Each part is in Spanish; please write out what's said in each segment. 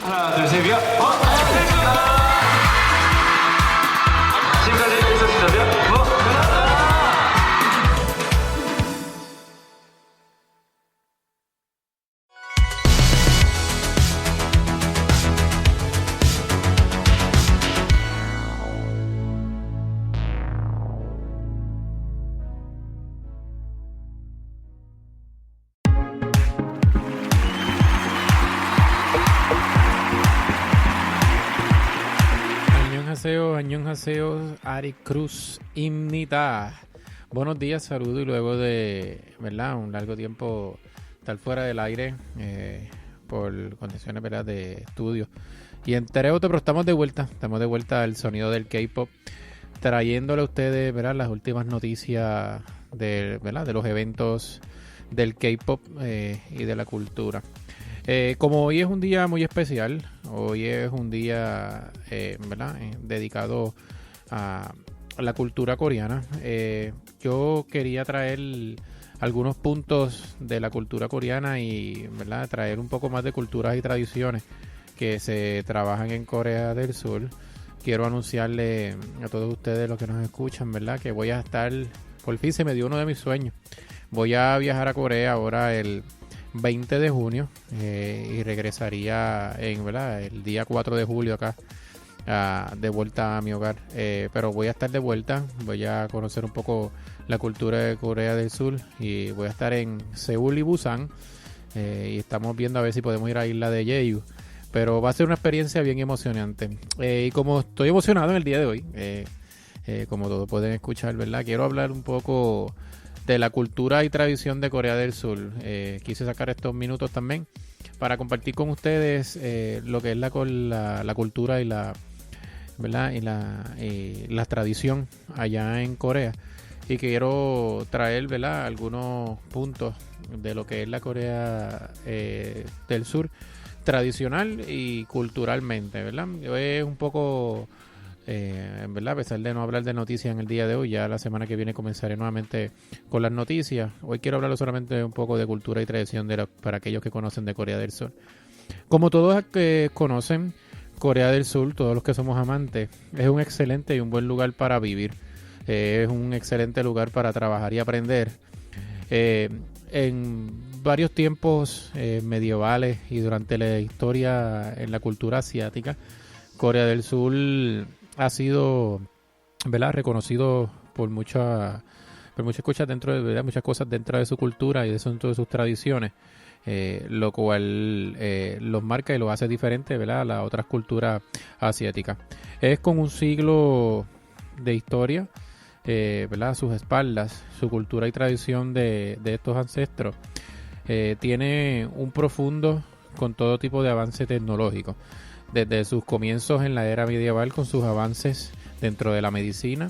하나, 둘, 셋이요. 됐습니다. 지금까지 있었습니다. 감사합니다. Annyeonghaseyo, Ari Cruz, Imnita. Buenos días, saludo y luego de, ¿verdad?, un largo tiempo estar fuera del aire por condiciones, ¿verdad?, de estudio y entre otros, pero estamos de vuelta al sonido del K-pop, trayéndole a ustedes, ¿verdad?, las últimas noticias de, ¿verdad?, de los eventos del K-pop y de la cultura. Como hoy es un día muy especial, hoy es un día ¿verdad?, dedicado a la cultura coreana, yo quería traer algunos puntos de la cultura coreana y, ¿verdad?, traer un poco más de culturas y tradiciones que se trabajan en Corea del Sur. Quiero anunciarle a todos ustedes, los que nos escuchan, ¿verdad?, que voy a estar, por fin se me dio uno de mis sueños. Voy a viajar a Corea ahora el 20 de junio y regresaría ¿verdad?, el día 4 de julio acá de vuelta a mi hogar, pero voy a estar de vuelta, voy a conocer un poco la cultura de Corea del Sur y voy a estar en Seúl y Busan, y estamos viendo a ver si podemos ir a Isla de Jeju, pero va a ser una experiencia bien emocionante, y como estoy emocionado en el día de hoy, como todos pueden escuchar, ¿verdad?, quiero hablar un poco de la cultura y tradición de Corea del Sur. Quise sacar estos minutos también para compartir con ustedes lo que es la cultura y la, ¿verdad?, y la tradición allá en Corea, y quiero traer, ¿verdad?, algunos puntos de lo que es la Corea del Sur tradicional y culturalmente, ¿verdad? Es un poco ¿verdad?, a pesar de no hablar de noticias en el día de hoy, ya la semana que viene comenzaré nuevamente con las noticias. Hoy quiero hablar solamente un poco de cultura y tradición para aquellos que conocen de Corea del Sur. Como todos que conocen Corea del Sur, todos los que somos amantes, es un excelente y un buen lugar para vivir. Es un excelente lugar para trabajar y aprender. En varios tiempos medievales y durante la historia en la cultura asiática, Corea del Sur ha sido, ¿verdad?, reconocido por muchas cosas dentro de, ¿verdad?, muchas cosas dentro de su cultura y dentro de sus tradiciones, lo cual los marca y los hace diferente, ¿verdad?, a las otras culturas asiáticas. Es con un siglo de historia, ¿verdad?, a sus espaldas, su cultura y tradición de estos ancestros tiene un profundo con todo tipo de avance tecnológico. Desde sus comienzos en la era medieval, con sus avances dentro de la medicina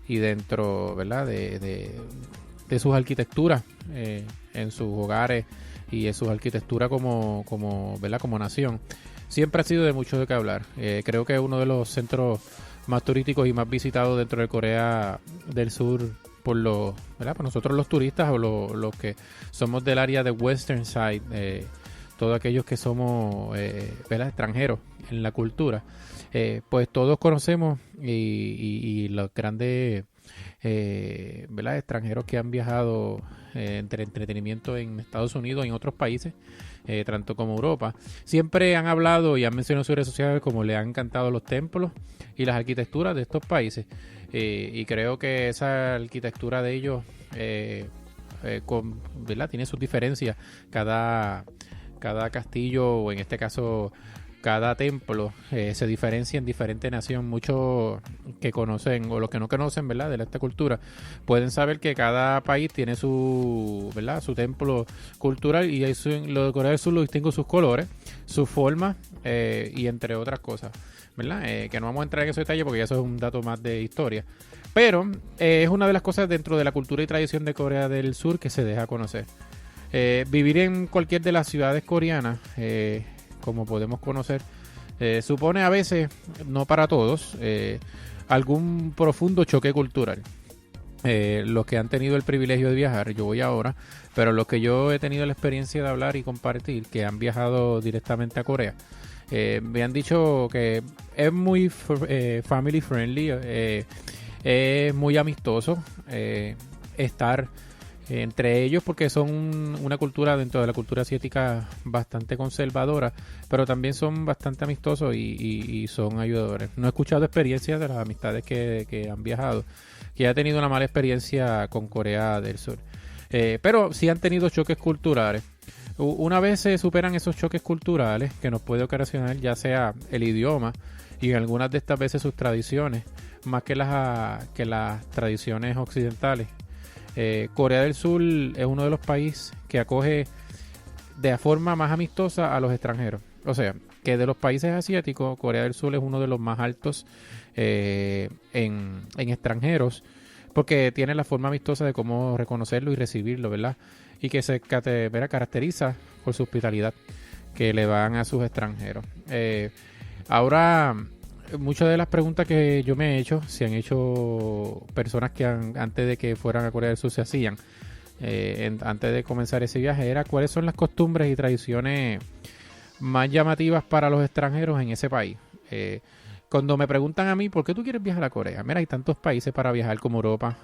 y dentro, ¿verdad?, de sus arquitecturas en sus hogares y en sus arquitecturas ¿verdad?, como nación, siempre ha sido de mucho de qué hablar. Creo que es uno de los centros más turísticos y más visitados dentro de Corea del Sur ¿verdad?, por nosotros los turistas o los que somos del área de Western Side, todos aquellos que somos ¿verdad?, extranjeros en la cultura, pues todos conocemos y los grandes ¿verdad?, extranjeros que han viajado entre entretenimiento en Estados Unidos y en otros países, tanto como Europa, siempre han hablado y han mencionado en sus redes sociales como le han encantado los templos y las arquitecturas de estos países, y creo que esa arquitectura de ellos ¿verdad?, tiene sus diferencias. Cada castillo, o en este caso cada templo, se diferencia en diferente nación. Muchos que conocen o los que no conocen, ¿verdad?, de esta cultura, pueden saber que cada país tiene su, ¿verdad?, su templo cultural, y eso en lo de Corea del Sur lo distingo sus colores, su forma y entre otras cosas, ¿verdad? Que no vamos a entrar en ese detalle porque eso es un dato más de historia, pero es una de las cosas dentro de la cultura y tradición de Corea del Sur que se deja conocer. Vivir en cualquier de las ciudades coreanas, como podemos conocer, supone a veces, no para todos, algún profundo choque cultural. Los que han tenido el privilegio de viajar, yo voy ahora, pero los que yo he tenido la experiencia de hablar y compartir, que han viajado directamente a Corea, Me han dicho que es muy family friendly, es muy amistoso estar entre ellos porque son una cultura dentro de la cultura asiática bastante conservadora, pero también son bastante amistosos y son ayudadores. No he escuchado experiencias de las amistades que han viajado, que ha tenido una mala experiencia con Corea del Sur. Pero sí han tenido choques culturales. Una vez se superan esos choques culturales que nos puede ocasionar ya sea el idioma y algunas de estas veces sus tradiciones, más que las tradiciones occidentales. Corea del Sur es uno de los países que acoge de forma más amistosa a los extranjeros. O sea, que de los países asiáticos, Corea del Sur es uno de los más altos en extranjeros, porque tiene la forma amistosa de cómo reconocerlo y recibirlo, ¿verdad? Y que se caracteriza por su hospitalidad que le dan a sus extranjeros. Ahora, muchas de las preguntas que yo me he hecho, se han hecho personas que antes de que fueran a Corea del Sur se hacían, antes de comenzar ese viaje, era cuáles son las costumbres y tradiciones más llamativas para los extranjeros en ese país. Cuando me preguntan a mí, ¿por qué tú quieres viajar a Corea? Mira, hay tantos países para viajar como Europa,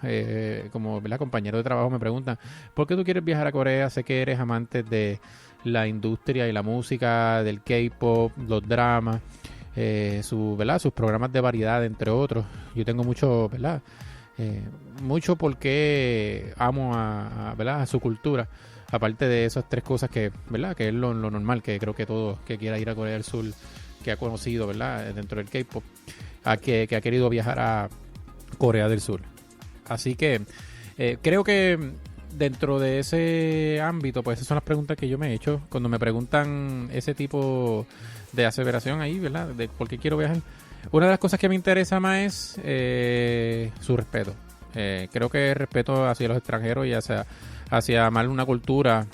como ¿verdad? Compañeros de trabajo me preguntan, ¿por qué tú quieres viajar a Corea? Sé que eres amante de la industria y la música, del K-pop, los dramas, ¿verdad? Sus programas de variedad, entre otros. Yo tengo mucho, ¿verdad? Mucho porque amo ¿verdad? A su cultura. Aparte de esas tres cosas que, ¿verdad? Que es lo normal, que creo que todo que quiera ir a Corea del Sur, que ha conocido, ¿verdad? Dentro del K-pop, que ha querido viajar a Corea del Sur. Así que creo que dentro de ese ámbito, pues esas son las preguntas que yo me he hecho. Cuando me preguntan ese tipo de aseveración ahí, ¿verdad? De por qué quiero viajar. Una de las cosas que me interesa más es su respeto. Creo que el respeto hacia los extranjeros y hacia amar una cultura,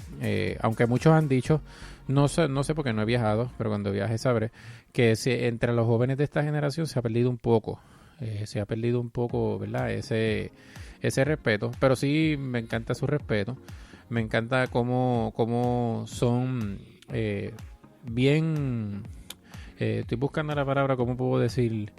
aunque muchos han dicho, no sé porque no he viajado, pero cuando viaje sabré que entre los jóvenes de esta generación se ha perdido un poco, ¿verdad? Ese respeto, pero sí me encanta su respeto, me encanta cómo son bien, estoy buscando la palabra, ¿cómo puedo decir?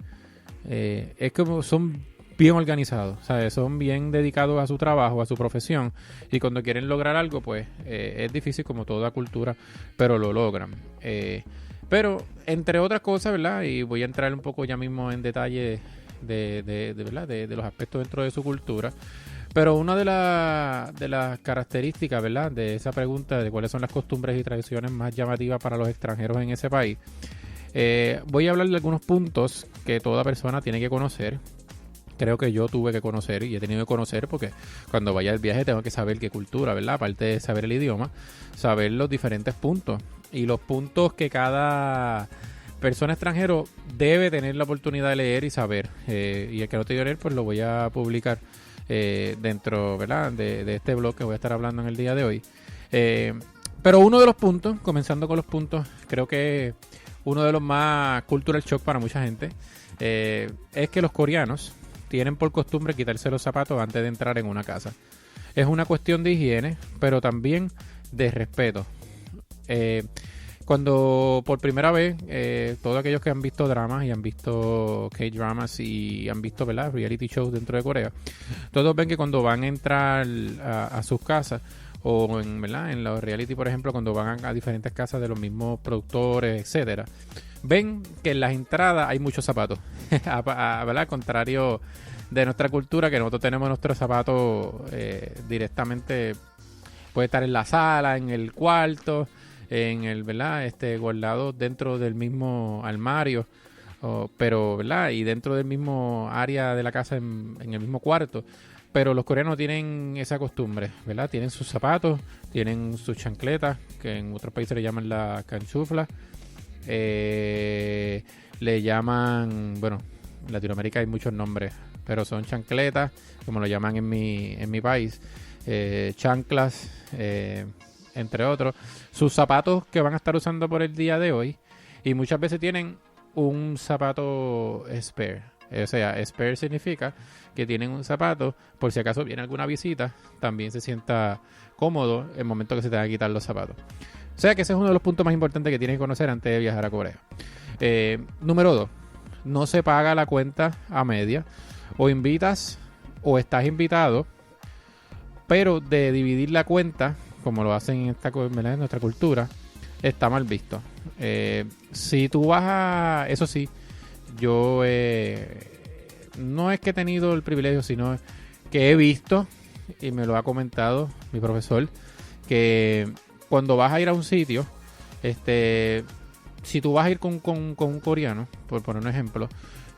Es como son bien organizados, ¿sabes? Son bien dedicados a su trabajo, a su profesión, y cuando quieren lograr algo, pues es difícil como toda cultura, pero lo logran. Pero entre otras cosas, ¿verdad? Y voy a entrar un poco ya mismo en detalle ¿verdad? De los aspectos dentro de su cultura. Pero una de las características, ¿verdad? De esa pregunta de cuáles son las costumbres y tradiciones más llamativas para los extranjeros en ese país, voy a hablar de algunos puntos que toda persona tiene que conocer. Creo que yo tuve que conocer y he tenido que conocer porque cuando vaya al viaje tengo que saber qué cultura, ¿verdad? Aparte de saber el idioma, saber los diferentes puntos y los puntos que cada persona extranjero debe tener la oportunidad de leer y saber. Y el que no te dio leer, pues lo voy a publicar dentro, ¿verdad? De este blog que voy a estar hablando en el día de hoy. Pero uno de los puntos, comenzando con los puntos, creo que uno de los más cultural shock para mucha gente, es que los coreanos tienen por costumbre quitarse los zapatos antes de entrar en una casa. Es una cuestión de higiene, pero también de respeto. Cuando por primera vez, todos aquellos que han visto dramas y han visto K-dramas y han visto, ¿verdad? Reality shows dentro de Corea, todos ven que cuando van a entrar a sus casas o ¿verdad? En los reality, por ejemplo, cuando van a diferentes casas de los mismos productores, etcétera, ven que en las entradas hay muchos zapatos, ¿verdad? Contrario de nuestra cultura, que nosotros tenemos nuestros zapatos directamente, puede estar en la sala, en el cuarto, en el, ¿verdad? Guardado dentro del mismo armario, pero, ¿verdad? Y dentro del mismo área de la casa, en el mismo cuarto. Pero los coreanos tienen esa costumbre, ¿verdad? Tienen sus zapatos, tienen sus chancletas, que en otros países le llaman la canchufla. Le llaman, bueno, en Latinoamérica hay muchos nombres, pero son chancletas, como lo llaman en mi país. Chanclas, entre otros. Sus zapatos que van a estar usando por el día de hoy. Y muchas veces tienen un zapato spare. O sea, spare significa que tienen un zapato por si acaso viene alguna visita, también se sienta cómodo en el momento que se te van a quitar los zapatos. O sea que ese es uno de los puntos más importantes que tienes que conocer antes de viajar a Corea. Número 2, no se paga la cuenta a media. O invitas o estás invitado, pero de dividir la cuenta, como lo hacen en nuestra cultura, está mal visto. Si tú vas a... Eso sí, yo no es que he tenido el privilegio, sino que he visto, y me lo ha comentado mi profesor, que cuando vas a ir a un sitio, si tú vas a ir con un coreano, por poner un ejemplo,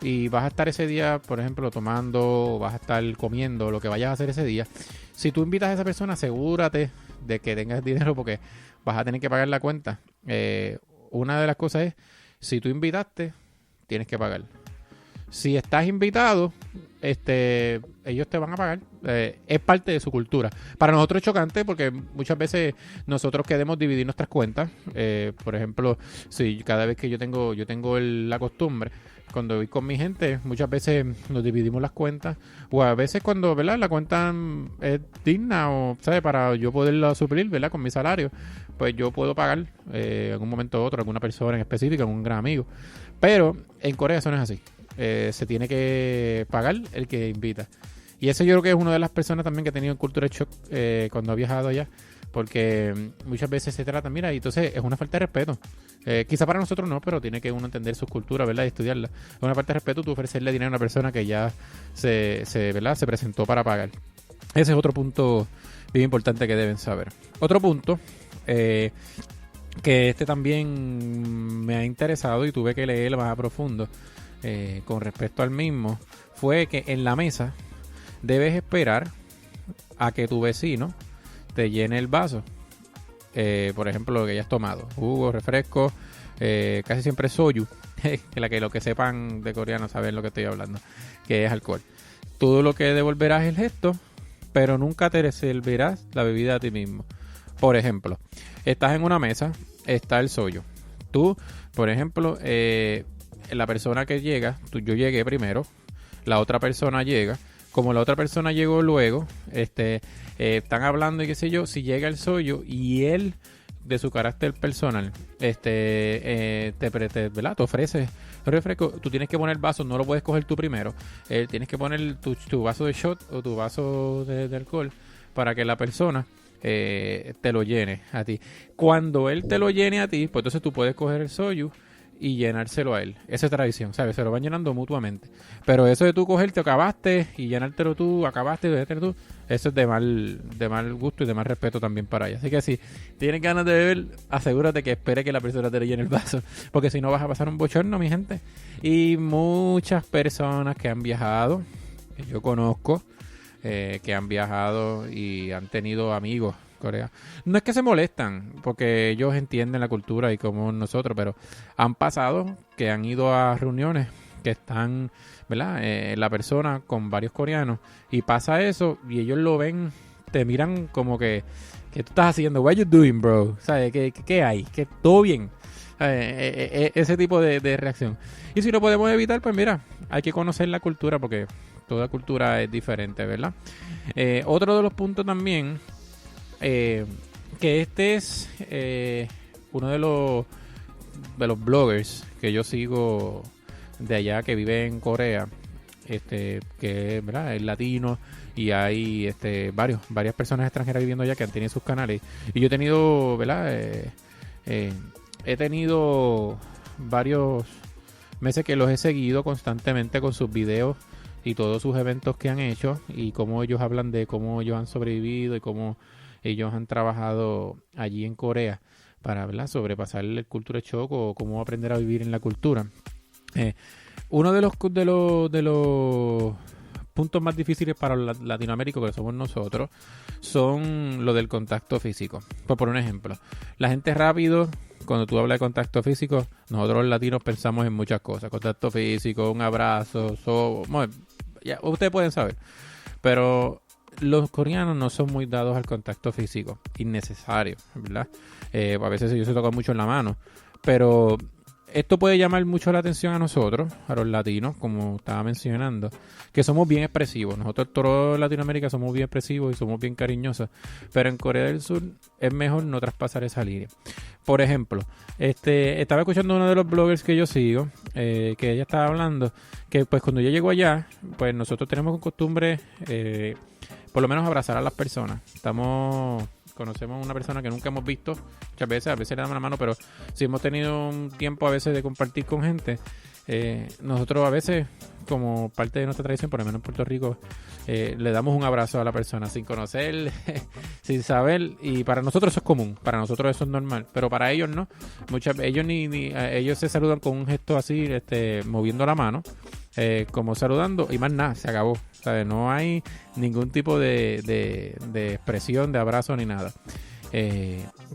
y vas a estar ese día, por ejemplo, tomando, o vas a estar comiendo, lo que vayas a hacer ese día, si tú invitas a esa persona, asegúrate de que tengas dinero porque vas a tener que pagar la cuenta. Una de las cosas es, si tú invitaste, tienes que pagar. Si estás invitado, ellos te van a pagar. Es parte de su cultura. Para nosotros es chocante porque muchas veces nosotros queremos dividir nuestras cuentas. Por ejemplo, si cada vez que yo tengo la costumbre, cuando voy con mi gente, muchas veces nos dividimos las cuentas. O a veces cuando, ¿verdad?, la cuenta es digna o, ¿sabes?, para yo poderla suplir, ¿verdad?, con mi salario, pues yo puedo pagar en un momento u otro a alguna persona en específico, un gran amigo. Pero en Corea eso no es así. Se tiene que pagar el que invita. Y eso yo creo que es una de las personas también que ha tenido cultura shock cuando ha viajado allá, porque muchas veces se trata, mira, y entonces es una falta de respeto. Quizá para nosotros no, pero tiene que uno entender sus culturas, ¿verdad?, y estudiarla. Es una falta de respeto tú ofrecerle dinero a una persona que ya ¿verdad?, se presentó para pagar. Ese es otro punto bien importante que deben saber. Otro punto que también me ha interesado y tuve que leer más a profundo con respecto al mismo, fue que en la mesa debes esperar a que tu vecino te llene el vaso. Por ejemplo, lo que hayas tomado, jugo, refresco, casi siempre soju, que lo que sepan de coreano saben lo que estoy hablando, que es alcohol. Tú lo que devolverás es el gesto, pero nunca te servirás la bebida a ti mismo. Por ejemplo, estás en una mesa, está el soju. Tú, por ejemplo, la persona que llega, yo llegué primero, la otra persona llega, como la otra persona llegó luego, están hablando y qué sé yo, si llega el soju y él, de su carácter personal, ¿verdad?, te ofrece refresco, tú tienes que poner el vaso, no lo puedes coger tú primero, tienes que poner tu vaso de shot o tu vaso de alcohol para que la persona te lo llene a ti. Cuando él te lo llene a ti, pues entonces tú puedes coger el soju y llenárselo a él. Esa es tradición, ¿sabes? Se lo van llenando mutuamente. Pero eso de tú cogerte, acabaste y llenártelo tú, acabaste y llenártelo tú, eso es de mal gusto y de mal respeto también para ella. Así que si tienes ganas de beber, asegúrate que espere que la persona te le llene el vaso, porque si no vas a pasar un bochorno, mi gente. Y muchas personas que han viajado, que yo conozco, que han viajado y han tenido amigos Corea. No es que se molestan, porque ellos entienden la cultura y como nosotros, pero han pasado que han ido a reuniones que están, ¿verdad?, la persona con varios coreanos y pasa eso y ellos lo ven, te miran como que ¿qué tú estás haciendo? What you doing, bro? ¿Sabes? ¿Qué hay? ¿Qué todo bien? Ese tipo de reacción. Y si lo podemos evitar, pues mira, hay que conocer la cultura porque toda cultura es diferente, ¿verdad? Otro de los puntos también, que es uno de los bloggers que yo sigo de allá, que vive en Corea, que ¿verdad?, es latino y hay varias personas extranjeras viviendo allá que han tenido sus canales y yo he tenido, ¿verdad?, he tenido varios meses que los he seguido constantemente con sus videos y todos sus eventos que han hecho y cómo ellos hablan de cómo ellos han sobrevivido y cómo ellos han trabajado allí en Corea para, ¿verdad?, sobrepasar el cultura shock o cómo aprender a vivir en la cultura. Uno de los puntos más difíciles para Latinoamérica, que somos nosotros, son lo del contacto físico. Por un ejemplo, la gente rápido, cuando tú hablas de contacto físico, nosotros los latinos pensamos en muchas cosas. Contacto físico, un abrazo, bueno, ya ustedes pueden saber. Pero los coreanos no son muy dados al contacto físico, innecesario, ¿verdad? A veces ellos se tocan mucho en la mano, pero esto puede llamar mucho la atención a nosotros, a los latinos, como estaba mencionando, que somos bien expresivos. Nosotros, todos en Latinoamérica, somos bien expresivos y somos bien cariñosos, pero en Corea del Sur es mejor no traspasar esa línea. Por ejemplo, estaba escuchando a uno de los bloggers que yo sigo, que ella estaba hablando, que pues cuando yo llego allá, pues nosotros tenemos como costumbre, por lo menos abrazar a las personas. Conocemos a una persona que nunca hemos visto muchas veces, a veces le damos la mano, pero si hemos tenido un tiempo a veces de compartir con gente, nosotros a veces, como parte de nuestra tradición, por lo menos en Puerto Rico, le damos un abrazo a la persona sin conocer, sin saber, y para nosotros eso es común, para nosotros eso es normal, pero para ellos no. Ellos se saludan con un gesto así, moviendo la mano, como saludando, y más nada, se acabó. ¿Sabes? No hay ningún tipo de expresión, de abrazo ni nada.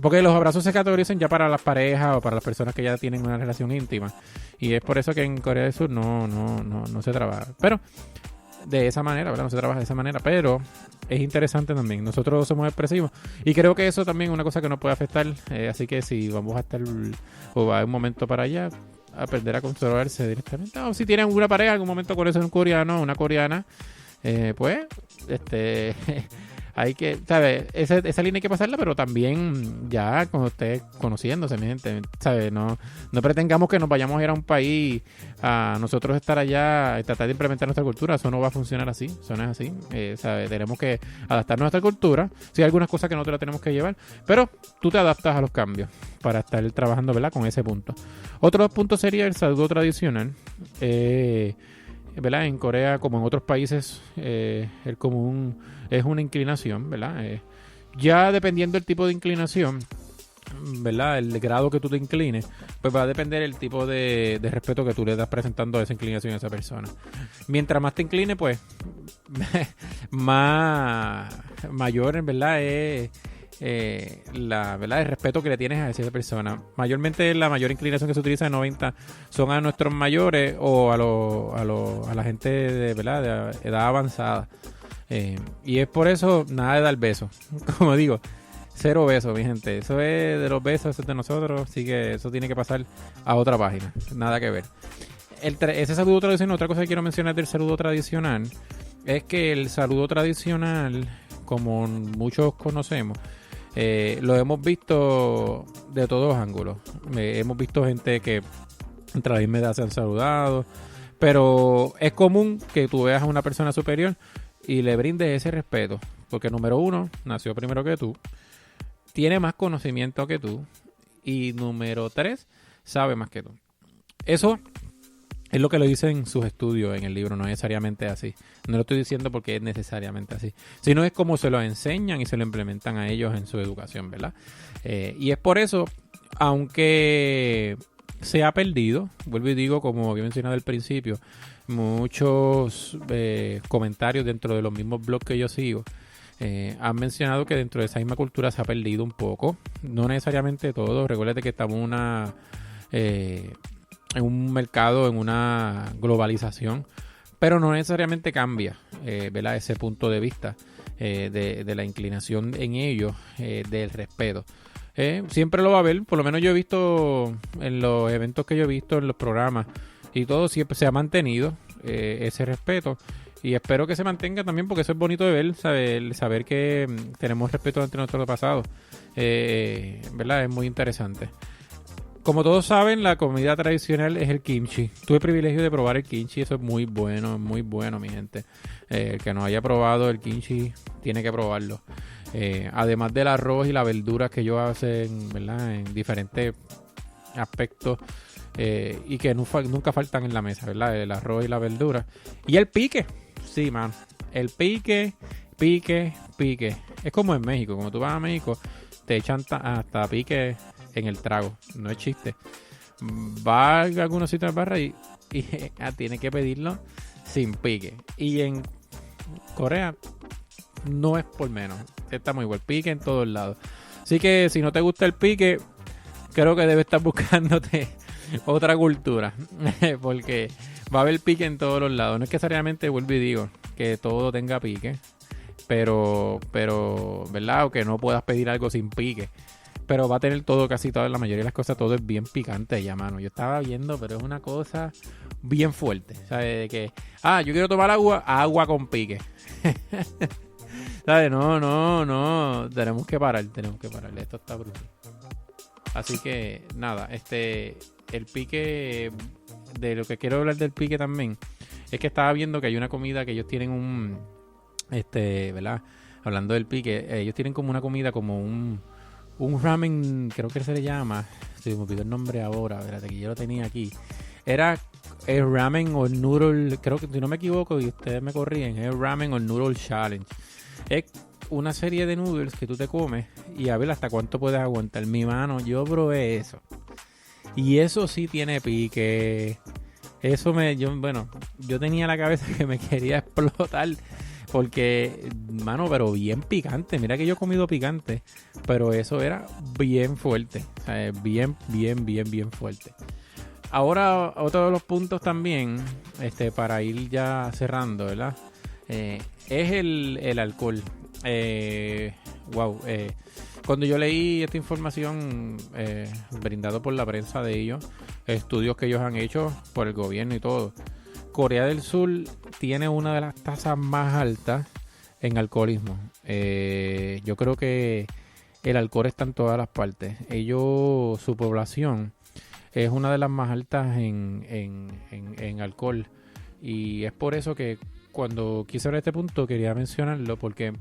Porque los abrazos se categorizan ya para las parejas o para las personas que ya tienen una relación íntima. Y es por eso que en Corea del Sur no se trabaja. Pero de esa manera, ¿verdad? No se trabaja de esa manera. Pero es interesante también. Nosotros somos expresivos. Y creo que eso también es una cosa que nos puede afectar. Así que si vamos a estar o va a un momento para allá, aprender a controlarse directamente. O si tienen una pareja, en algún momento con eso un coreano o una coreana, pues hay que, ¿sabes? Esa línea hay que pasarla, pero también ya cuando esté conociéndose, mi gente, ¿sabes? No pretendamos que nos vayamos a ir a un país a nosotros estar allá y tratar de implementar nuestra cultura. Eso no va a funcionar así, eso no es así, ¿sabes? Tenemos que adaptarnos a nuestra cultura. Sí, hay algunas cosas que nosotros la tenemos que llevar, pero tú te adaptas a los cambios para estar trabajando, ¿verdad? Con ese punto. Otro punto sería el saludo tradicional. ¿Verdad? En Corea, como en otros países, el común es una inclinación, ¿verdad? Ya dependiendo del tipo de inclinación, ¿verdad? El grado que tú te inclines, pues va a depender el tipo de respeto que tú le das presentando a esa inclinación a esa persona. Mientras más te incline, pues mayor, en verdad, es ¿verdad? El respeto que le tienes a esa persona. Mayormente la mayor inclinación que se utiliza de 90 son a nuestros mayores o a la gente de, ¿verdad? De edad avanzada. Y es por eso nada de dar besos. Como digo, 0 besos, mi gente. Eso es de los besos, eso es de nosotros. Así que eso tiene que pasar a otra página. Nada que ver. Ese saludo tradicional, otra cosa que quiero mencionar del saludo tradicional, es que el saludo tradicional, como muchos conocemos, lo hemos visto de todos ángulos. Hemos visto gente que entre la misma edad se han saludado, pero es común que tú veas a una persona superior y le brindes ese respeto, porque número 1, nació primero que tú, tiene más conocimiento que tú, y número 3, sabe más que tú. Eso es lo que lo dice en sus estudios en el libro, no es necesariamente así. No lo estoy diciendo porque es necesariamente así, sino es como se lo enseñan y se lo implementan a ellos en su educación, ¿verdad? Y es por eso, aunque se ha perdido, vuelvo y digo, como había mencionado al principio, muchos comentarios dentro de los mismos blogs que yo sigo han mencionado que dentro de esa misma cultura se ha perdido un poco. No necesariamente todo. Recuérdate que estamos en un mercado, en una globalización, pero no necesariamente cambia, ¿verdad? Ese punto de vista de la inclinación en ellos, del respeto. Siempre lo va a haber, por lo menos yo he visto en los eventos que yo he visto, en los programas y todo, siempre se ha mantenido ese respeto, y espero que se mantenga también, porque eso es bonito de ver, saber que tenemos respeto entre nuestro pasado, ¿verdad? Es muy interesante. Como todos saben, la comida tradicional es el kimchi. Tuve el privilegio de probar el kimchi, eso es muy bueno, mi gente. El que no haya probado el kimchi tiene que probarlo. Además del arroz y las verduras que ellos hacen, ¿verdad? En diferentes aspectos, y que nunca faltan en la mesa, ¿verdad? El arroz y la verdura. Y el pique, sí, man. El pique. Es como en México, como tú vas a México, te echan hasta pique en el trago, no es chiste. Va a algunos sitios de barra y tiene que pedirlo sin pique. Y en Corea no es por menos, está muy igual, pique en todos lados. Así que si no te gusta el pique, creo que debes estar buscándote otra cultura, porque va a haber pique en todos los lados. No es que necesariamente, vuelvo y digo, que todo tenga pique, pero ¿verdad? O que no puedas pedir algo sin pique. Pero va a tener todo, casi toda la mayoría de las cosas, todo es bien picante allá, mano. Yo estaba viendo, pero es una cosa bien fuerte. ¿Sabes? De que, yo quiero tomar agua con pique. ¿Sabes? No. Tenemos que parar. Esto está brutal. Así que, nada, el pique, de lo que quiero hablar del pique también, es que estaba viendo que hay una comida que ellos tienen ¿verdad? Hablando del pique, ellos tienen como una comida, como un ramen, creo que se le llama, se me olvidó el nombre ahora, espérate que yo lo tenía aquí. Era el ramen o noodle, creo que si no me equivoco y ustedes me corrigen, es el ramen o noodle challenge. Es una serie de noodles que tú te comes y a ver hasta cuánto puedes aguantar. Mi mano, yo probé eso. Y eso sí tiene pique. Yo tenía la cabeza que me quería explotar. Porque, mano, pero bien picante. Mira que yo he comido picante, pero eso era bien fuerte. O sea, bien fuerte. Ahora, otro de los puntos también, para ir ya cerrando, ¿verdad? Es el alcohol. Cuando yo leí esta información brindado por la prensa de ellos, estudios que ellos han hecho por el gobierno y todo, Corea del Sur tiene una de las tasas más altas en alcoholismo. Yo creo que el alcohol está en todas las partes. Su población es una de las más altas en alcohol. Y es por eso que cuando quise ver este punto quería mencionarlo, porque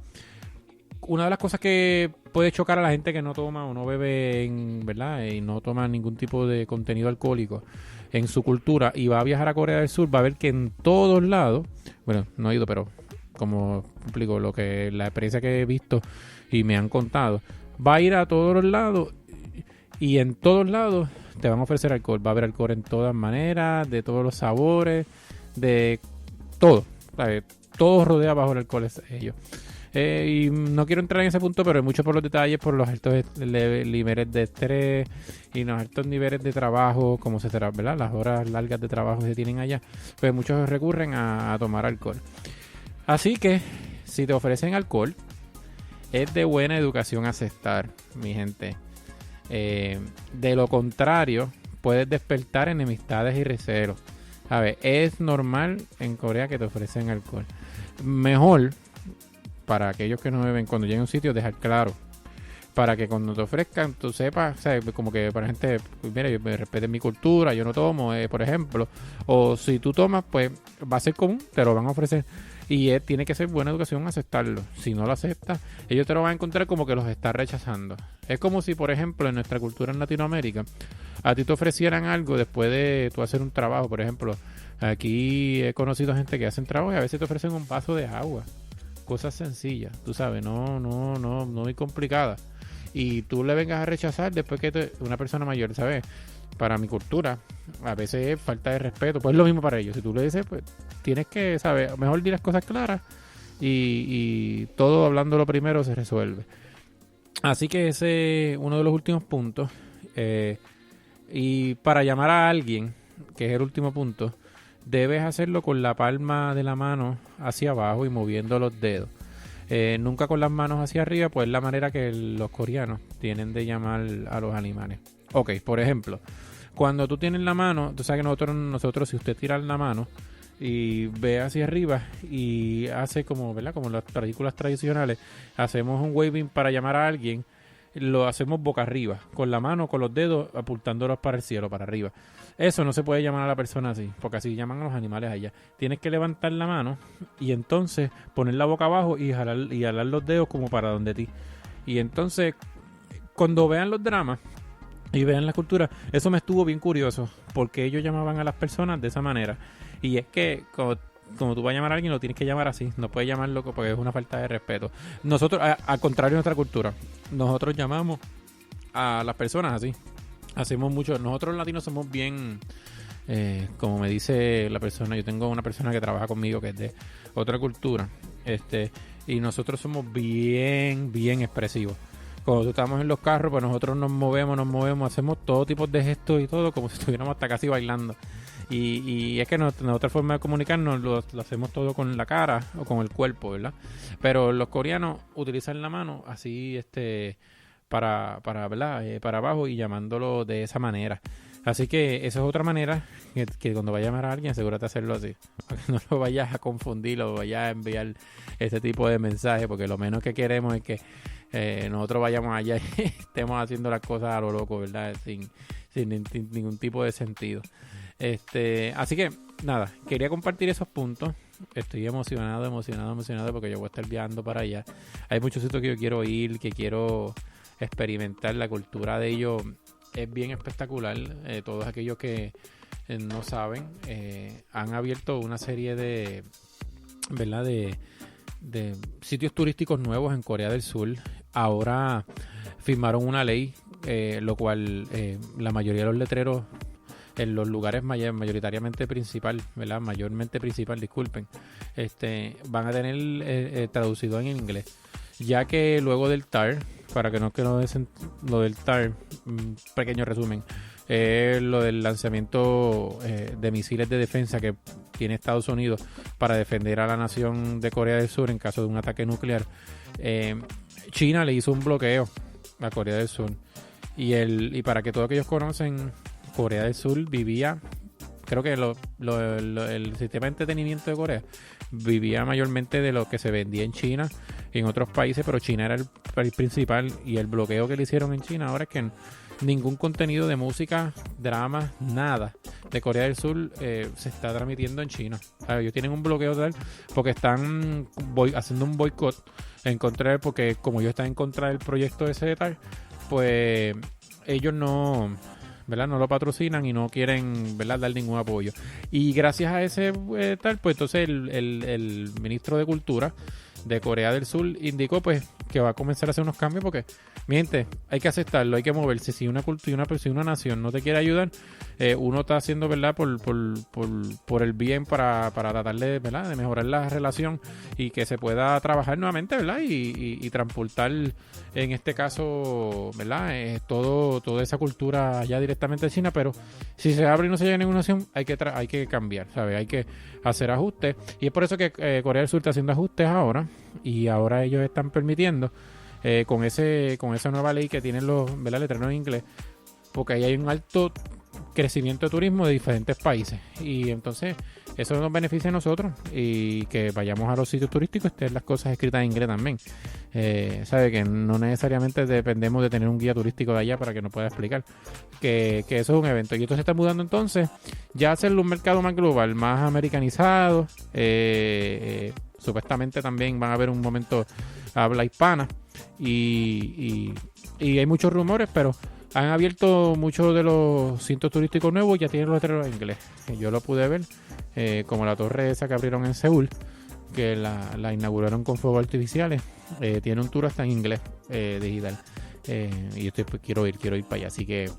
una de las cosas que puede chocar a la gente que no toma o no bebe, ¿verdad? Y no toma ningún tipo de contenido alcohólico en su cultura y va a viajar a Corea del Sur, va a ver que en todos lados, bueno, no he ido, pero como explico la experiencia que he visto y me han contado, va a ir a todos los lados y en todos lados te van a ofrecer alcohol. Va a haber alcohol en todas maneras, de todos los sabores, de todo. ¿Sabes? Todo rodea bajo el alcohol ellos. Y no quiero entrar en ese punto, pero mucho por los detalles, por los altos niveles de estrés y los altos niveles de trabajo, como se será, ¿verdad? Las horas largas de trabajo que se tienen allá, pues muchos recurren a tomar alcohol. Así que, si te ofrecen alcohol, es de buena educación aceptar, mi gente. De lo contrario, puedes despertar enemistades y recelos. A ver, es normal en Corea que te ofrecen alcohol. Mejor, para aquellos que no beben, cuando lleguen a un sitio, dejar claro. Para que cuando te ofrezcan, tú sepas, o sea, como que para gente, pues mira, yo me respeten mi cultura, yo no tomo, por ejemplo. O si tú tomas, pues va a ser común, te lo van a ofrecer. Y tiene que ser buena educación aceptarlo. Si no lo aceptas, ellos te lo van a encontrar como que los estás rechazando. Es como si, por ejemplo, en nuestra cultura en Latinoamérica, a ti te ofrecieran algo después de tú hacer un trabajo. Por ejemplo, aquí he conocido gente que hacen trabajo y a veces te ofrecen un vaso de agua. Cosas sencillas, tú sabes, no muy complicadas. Y tú le vengas a rechazar después que una persona mayor, ¿sabes? Para mi cultura, a veces es falta de respeto. Pues es lo mismo para ellos. Si tú le dices, pues tienes que, ¿sabes? Mejor dir las cosas claras y todo hablándolo primero se resuelve. Así que ese es uno de los últimos puntos. Y para llamar a alguien, que es el último punto, debes hacerlo con la palma de la mano hacia abajo y moviendo los dedos. Nunca con las manos hacia arriba, pues es la manera que los coreanos tienen de llamar a los animales. Ok, por ejemplo, cuando tú tienes la mano, tú sabes que nosotros si usted tira la mano y ve hacia arriba y hace como, ¿verdad? Como las películas tradicionales, hacemos un waving para llamar a alguien, lo hacemos boca arriba, con la mano, con los dedos apuntándolos para el cielo, para arriba. Eso no se puede llamar a la persona así, porque así llaman a los animales allá. Tienes que levantar la mano y entonces poner la boca abajo y jalar los dedos como para donde ti. Y entonces, cuando vean los dramas y vean la cultura, eso me estuvo bien curioso, porque ellos llamaban a las personas de esa manera. Y es que como tú vas a llamar a alguien, lo tienes que llamar así. No puedes llamarlo porque es una falta de respeto. Nosotros, al contrario de nuestra cultura, nosotros llamamos a las personas así. Hacemos mucho. Nosotros los latinos somos bien, como me dice la persona, yo tengo una persona que trabaja conmigo que es de otra cultura, y nosotros somos bien expresivos. Cuando estamos en los carros, pues nosotros nos movemos, hacemos todo tipo de gestos y todo, como si estuviéramos hasta casi bailando. Y es que nuestra forma de comunicarnos lo hacemos todo con la cara o con el cuerpo, ¿verdad? Pero los coreanos utilizan la mano así, ¿verdad? Para abajo y llamándolo de esa manera. Así que esa es otra manera que cuando vayas a llamar a alguien, asegúrate de hacerlo así. Para que no lo vayas a confundir o vayas a enviar este tipo de mensaje, porque lo menos que queremos es que nosotros vayamos allá y estemos haciendo las cosas a lo loco, ¿verdad? Sin ningún tipo de sentido. Así que, nada, quería compartir esos puntos. Estoy emocionado porque yo voy a estar viajando para allá. Hay muchos sitios que yo quiero ir, que quiero experimentar. La cultura de ellos es bien espectacular. Todos aquellos que no saben, han abierto una serie de, ¿verdad? De sitios turísticos nuevos en Corea del Sur. Ahora firmaron una ley, lo cual la mayoría de los letreros en los lugares mayoritariamente principal, ¿verdad? Mayormente principal, disculpen, van a tener traducido en inglés, ya que luego del TAR, para que no dicen lo del TAR, pequeño resumen, lo del lanzamiento de misiles de defensa que tiene Estados Unidos para defender a la nación de Corea del Sur en caso de un ataque nuclear. China le hizo un bloqueo a Corea del Sur y para que todos aquellos conocen, Corea del Sur vivía, creo que el sistema de entretenimiento de Corea vivía mayormente de lo que se vendía en China y en otros países, pero China era el país principal, y el bloqueo que le hicieron en China ahora es que ningún contenido de música, drama, nada de Corea del Sur se está transmitiendo en China. Ellos tienen un bloqueo tal porque están haciendo un boicot en contra de, porque como ellos están en contra del proyecto ese de tal, pues ellos no, ¿verdad? No lo patrocinan y no quieren, ¿verdad?, dar ningún apoyo. Y gracias a ese tal, pues entonces el ministro de Cultura de Corea del Sur indicó pues que va a comenzar a hacer unos cambios, porque mi gente, hay que aceptarlo, hay que moverse. Si una cultura, si una nación no te quiere ayudar, uno está haciendo, ¿verdad?, por el bien, para tratar de, ¿verdad?, de mejorar la relación y que se pueda trabajar nuevamente, ¿verdad?, y transportar, en este caso, ¿verdad?, toda esa cultura ya directamente de China. Pero si se abre y no se llega a ninguna nación, hay que cambiar, ¿sabes? Hay que hacer ajustes, y es por eso que Corea del Sur está haciendo ajustes ahora, y ahora ellos están permitiendo con esa nueva ley que tienen los, ¿verdad?, letreros en inglés, porque ahí hay un alto crecimiento de turismo de diferentes países, y entonces eso nos beneficia a nosotros, y que vayamos a los sitios turísticos, estén las cosas escritas en inglés también. Sabe que no necesariamente dependemos de tener un guía turístico de allá para que nos pueda explicar que eso es un evento, y esto se está mudando entonces ya a hacerlo un mercado más global, más americanizado. Supuestamente también van a haber un momento habla hispana, y hay muchos rumores, pero han abierto muchos de los sitios turísticos nuevos, ya tienen los letreros en inglés. Yo lo pude ver, como la torre esa que abrieron en Seúl, que la inauguraron con fuegos artificiales. Tiene un tour hasta en inglés digital, y yo quiero ir para allá, así que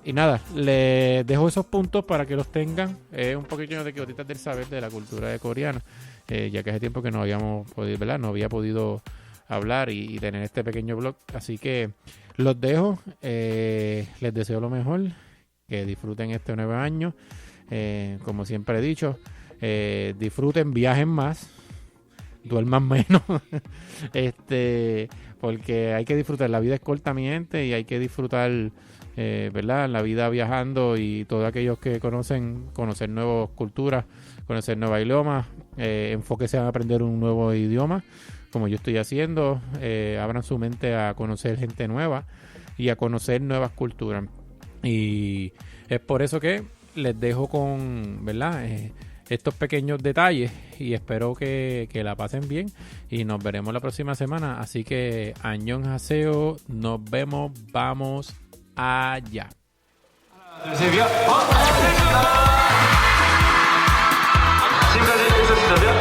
y nada, les dejo esos puntos para que los tengan, un poquito de gotitas del saber de la cultura de coreana, ya que hace tiempo que no habíamos podido, ¿verdad?, no había podido hablar y tener este pequeño blog. Así que los dejo, les deseo lo mejor, que disfruten este nuevo año, como siempre he dicho, disfruten, viajen más, duerman menos, porque hay que disfrutar. La vida es corta, mi gente, y hay que disfrutar, ¿verdad?, la vida viajando, y todos aquellos que conocer nuevas culturas, conocer nuevos idiomas, enfóquese en aprender un nuevo idioma, como yo estoy haciendo. Abran su mente a conocer gente nueva y a conocer nuevas culturas, y es por eso que les dejo con, ¿verdad?, estos pequeños detalles, y espero que la pasen bien, y nos veremos la próxima semana. Así que 안녕하세요, nos vemos, vamos allá. 지금까지 있으시다면